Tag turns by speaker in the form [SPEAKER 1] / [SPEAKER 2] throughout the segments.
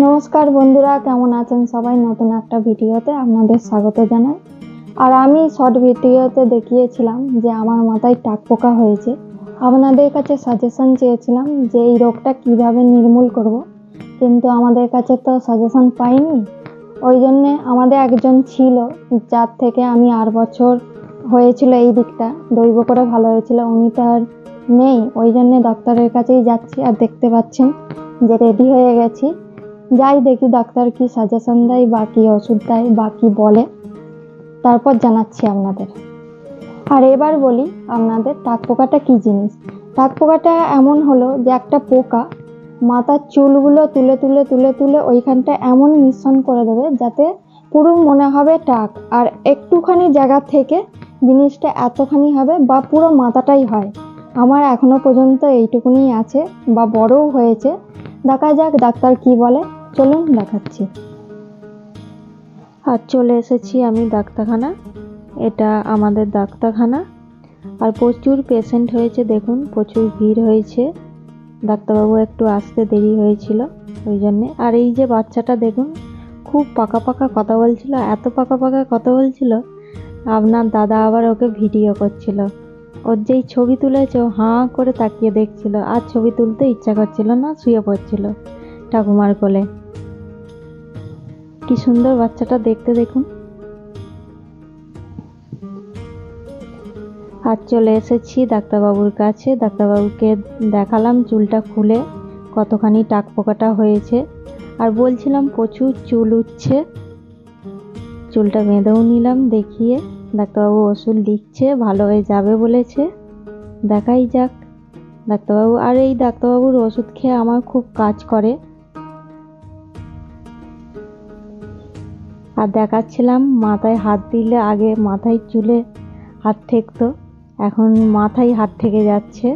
[SPEAKER 1] নমস্কার বন্ধুরা, কেমন আছেন সবাই? নতুন একটা ভিডিওতে আপনাদের স্বাগত জানাই। আর আমি শর্ট ভিডিওতে দেখিয়েছিলাম যে আমার মাথায় টাক পোকা হয়েছে। আপনাদের কাছে সাজেশন চেয়েছিলাম যে এই রোগটা কিভাবে নির্মূল করব, কিন্তু আমাদের কাছে তো সাজেশন পাইনি। ওই জন্যে আমাদের একজন ছিল যার থেকে আমি 8 বছর হয়েছিল এই দিকটা দৈব করে ভালো হয়েছিল, উনি তো আর নেই। ওই জন্যে ডাক্তারের কাছেই যাচ্ছি। আর দেখতে পাচ্ছেন যে রেডি হয়ে গেছি। যাই দেখি ডাক্তার কি সাজেশন দেয় বা কি ওষুধ দেয় বা কি বলে, তারপর জানাচ্ছি আপনাদের। আর এবার বলি আপনাদের টাক পোকাটা কি জিনিস। টাক পোকাটা এমন হলো যে একটা পোকা মাথার চুলগুলো তুলে তুলে তুলে তুলে ওইখানটা এমন মিশ্রণ করে দেবে যাতে পুরো মনে হবে টাক, আর একটুখানি জায়গা থেকে জিনিসটা এতখানি হবে বা পুরো মাথাটাই হয়। আমার এখনো পর্যন্ত এইটুকুনি আছে বা বড়ও হয়েছে। দেখা যাক ডাক্তার কি বলে, চলুন দেখাচ্ছি। আর চলে এসেছি আমি ডাক্তারখানা। এটা আমাদের ডাক্তারখানা। আর প্রচুর পেশেন্ট হয়েছে, দেখুন প্রচুর ভিড় হয়েছে। ডাক্তারবাবু একটু আসতে দেরি হয়েছিল ওই জন্যে। আর এই যে বাচ্চাটা দেখুন, খুব পাকা পাকা কথা বলছিল, এত পাকা পাকা কথা বলছিল, আপনার দাদা আবার ওকে ভিডিও করছিল। ওর যেই ছবি তুলেছে ও হাঁ করে তাকিয়ে দেখছিল, আর ছবি তুলতে ইচ্ছা করছিল না, শুয়ে পড়ছিল ঠাকুমার কোলে। কি সুন্দর বাচ্চাটা দেখতে, দেখুন। আর চলে এসেছি ডাক্তারবাবুর কাছে। ডাক্তারবাবুকে দেখালাম চুলটা খুলে কতখানি টাক পোকাটা হয়েছে। আর বলছিলাম প্রচুর চুল উঠছে, চুলটা বেঁধেও নিলাম দেখিয়ে। ডাক্তারবাবু ওষুধ লিখছে, ভালো হয়ে যাবে বলেছে। দেখাই যাক ডাক্তারবাবু। আর এই ডাক্তারবাবুর ওষুধ খেয়ে আমার খুব কাজ করে। আর দেখাচ্ছিলাম মাথায় হাত দিলে আগে মাথায় চুলে হাত ঠেকতো, এখন মাথায় হাত ঠেকে যাচ্ছে।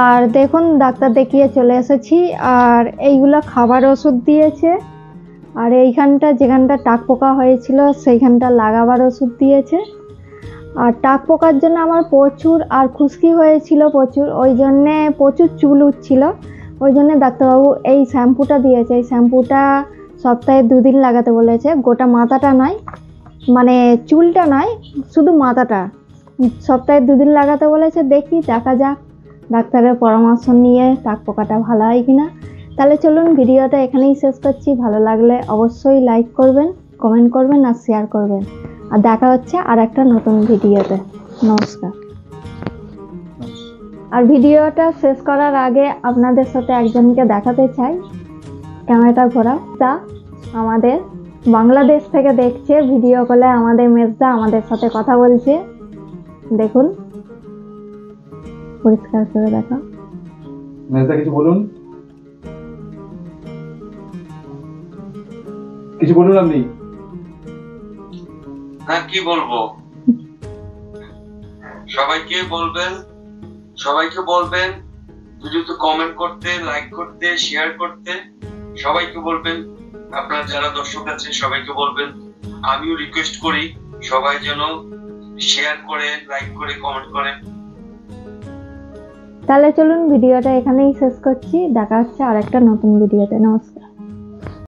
[SPEAKER 1] আর দেখুন ডাক্তার দেখিয়ে চলে এসেছি। আর এইগুলো খাবার ওষুধ দিয়েছে। আর এইখানটা যেখানটা টাক পোকা হয়েছিল সেইখানটা লাগাবার ওষুধ দিয়েছে। আর টাক পোকার জন্য আমার প্রচুর আর খুশকি হয়েছিল প্রচুর, ওই জন্যে প্রচুর চুল উঠছিল। ওই জন্যে ডাক্তারবাবু এই শ্যাম্পুটা দিয়েছে। এই শ্যাম্পুটা সপ্তাহে 2 দিন লাগাতে বলেছে, গোটা মাথাটা নয়, মানে চুলটা নয়, শুধু মাথাটা সপ্তাহে 2 দিন লাগাতে বলেছে। দেখি দেখা যাক ডাক্তারের পরামর্শ নিয়ে টাক পোকাটা ভালো হয় কিনা। তাহলে চলুন ভিডিওটা এখানেই শেষ করছি। ভালো লাগলে অবশ্যই লাইক করবেন, কমেন্ট করবেন আর শেয়ার করবেন। আর দেখা হচ্ছে আর একটা নতুন ভিডিওতে। নমস্কার। আর ভিডিওটা শেষ করার আগে আপনাদের সাথে একজনকে দেখাতে চাই। ক্যামেরাটা ঘোরাও। তা আমাদের বাংলাদেশ থেকে দেখছে ভিডিও কলে, আমাদের মেজদা আমাদের সাথে কথা বলছে। দেখুন, পরিষ্কার করে দেখা।
[SPEAKER 2] মেজদা কিছু বলুন, কিছু বলুন আপনি।
[SPEAKER 3] হ্যাঁ, কি বলবো? সবাইকে বলবেন ভিডিওতে কমেন্ট করতে, লাইক করতে, শেয়ার করতে। সবাইকে বলবেন, আপনার যারা দর্শক আছে সবাইকে বলবেন। আমিও রিকোয়েস্ট করি সবাই যেন শেয়ার করে, লাইক করে, কমেন্ট করে।
[SPEAKER 1] তাহলে চলুন ভিডিওটা এখানেই শেষ করছি। দেখা হচ্ছে আর একটা নতুন ভিডিওতে। নমস্কার।